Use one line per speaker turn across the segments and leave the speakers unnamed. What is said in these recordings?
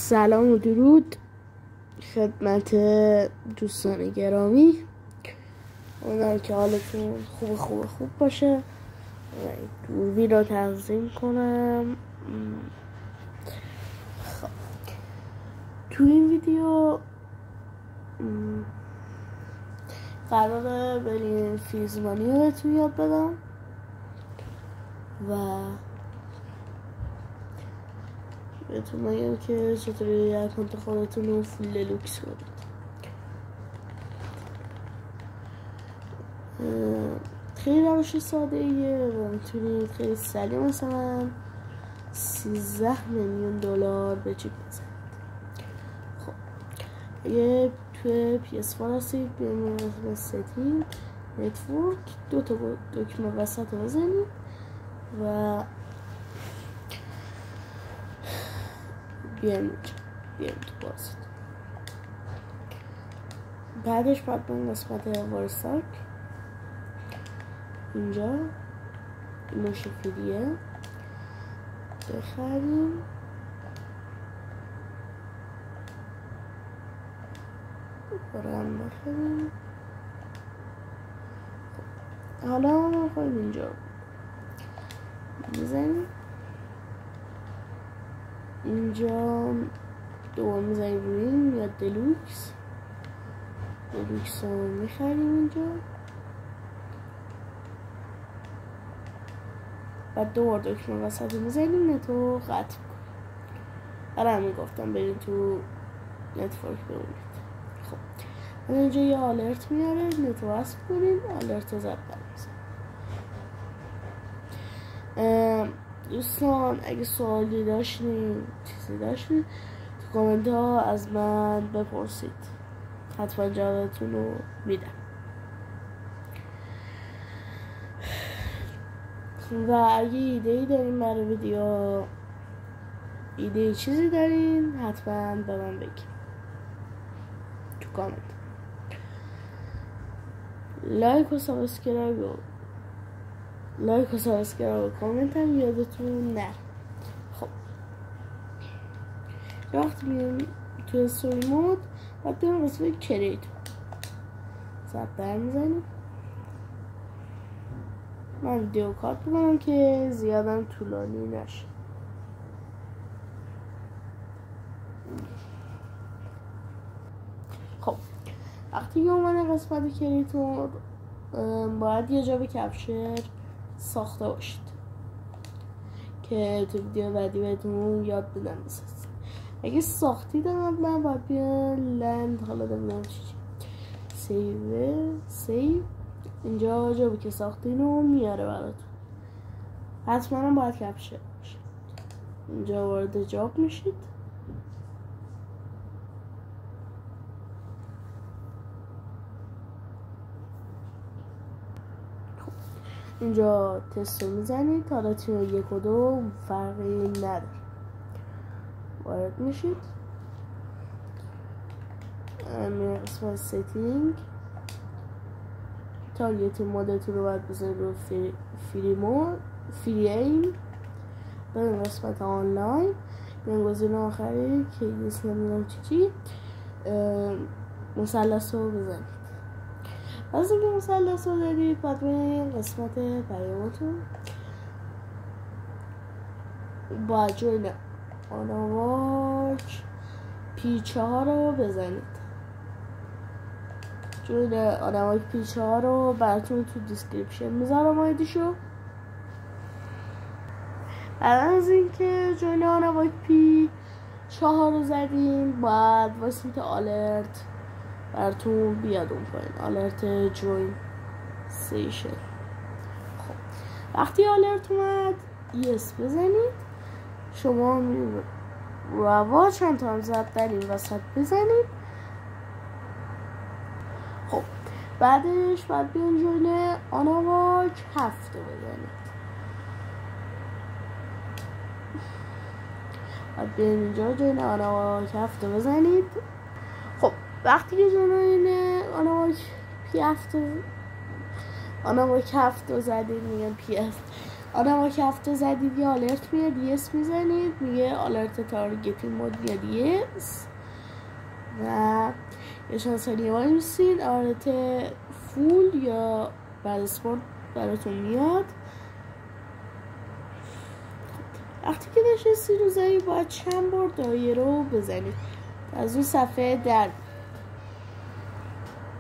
سلام و درود خدمت دوستان گرامی. امیدوارم که حالتون خوب باشه. دوربین رو تنظیم کنم. خب تو این ویدیو قراره بریم فیزمانی رو بهتون یاد بدم و بهتون میگم که چطوری اکانت خودتون رو فول دلوکس کنید. خیلی روش ساده ایه و میتونید خیلی سریع مثلا 13 میلیون دلار به چیپ بزنید. خب اگه توی PS4 هستید بیایم مثلا ستینگ نتورک دو تا دکمه وسط رو بزنید و بیایم تو بازید. بعدش باید به قسمت وارستاک اینجا اینوش فریه بخریم. برم بخریم. حالا ما خواهیم اینجا میزنیم. اینجا دوباره میزنیم روی این یا دلوکس رو میخریم اینجا. بعد دوباره دکمه وسط رو میزنیم نتو قطع کنیم. برای همین گفتم بریم تو نتورک بمونید. خب من اینجا یه آلرت میاره نتو وصل کنیم. آلرت رو زد دوستان اگه سوالی داشتین چیزی داشتین تو کامنت ها از من بپرسید، حتما جوابتون رو میدم. و اگه ایده‌ای دارین برای ویدیو، ایده چیزی دارین حتما به من بگید تو کامنت. لایک و سابسکرایب و کامنت هم یادتون نره. خب وقتی میریم تو استوری مود باید بریم قسمت کریتور زد در میزنیم. من ویدیو کات بکنم که زیادم طولانی نشه. خب وقتی که اومده قسمت کریتور باید یه جا به کپچر ساخته باشید که تو ویدیو بعدی بهتون یاد بدم بسازید. اگه ساختید من باید بیان لند، حالا نمیدونم چی سیو اینجا جایی که ساختین رو میاره براتون. حتما هم باید کپچر باشید. اینجا وارد جاب میشید. اینجا تست رو میزنید. حالا تیم 1 و 2 فرقی نداره. وارد میشید. میره قسمت ستینگ. تارگت مودتون رو باید بزنید رو فری ایم. بریم قسمت آنلاین. این گزینه آخری که اسم نمیدونم چی مثلث رو بزنید. از اینکه مثلث رو دارید باید بریم قسمت پیامتون. باید جوین آناواک P4 رو بزنید. جوین آناواک P4 رو براتون تو دیسکریپشن میذارم آیدیشو. بعد از اینکه جوین آناواک P4 رو زدیم باید واسه آلرت براتون بیاد اون پایین، آلرت جوین سیشن. خب وقتی آلرت اومد یس بزنید. شما روا چند تا هم زد در این وسط بزنید. خب بعدش باید بیان جوین آناواک 7 رو بزنید. باید بیان اینجا جوین آناواک 7 رو بزنید. خب وقتی که جوین آناواک P7 رو زدید میگم P7 آدم که هفته زدید یه آلرت میاد یس میزنید، میگه آلرت تارگتی مود میاد یس و یه چند ثانیه وای میسید آلرت فول یا بعد اسپورت براتون میاد. وقتی که نشستی رو زمین باید چند بار دایره رو بزنید از اون صفحه در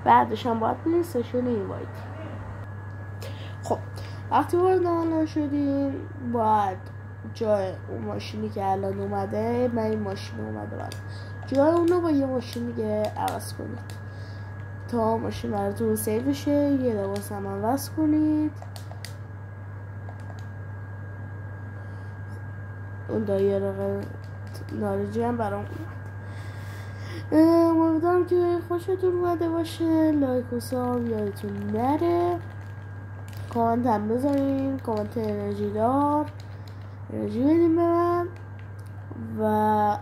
بعدش هم باید برید سشن اینوایت. خب وقتی وارد آنلاین شدیم باید جای اون ماشینی که الان اومده، من این ماشین اومده بعد جای اونو با یه ماشین دیگه عوض کنید تا ماشین براتون سیو بشه. یه لباس هم عوض کنید. اون دایره نارنجی هم برام امیدوارم که خوشتون اومده باشه. لایک و ساب یادتون نره. کامنت هم بذارین، کامنت انرژی دار، انرژی بدین به من و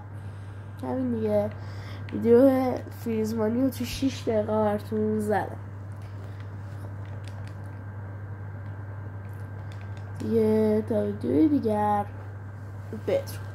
همین دیگه. ویدیو فریزمانی رو تو 6 دقیقه براتون زدم دیگه. تا ویدیوی دیگر بدرود.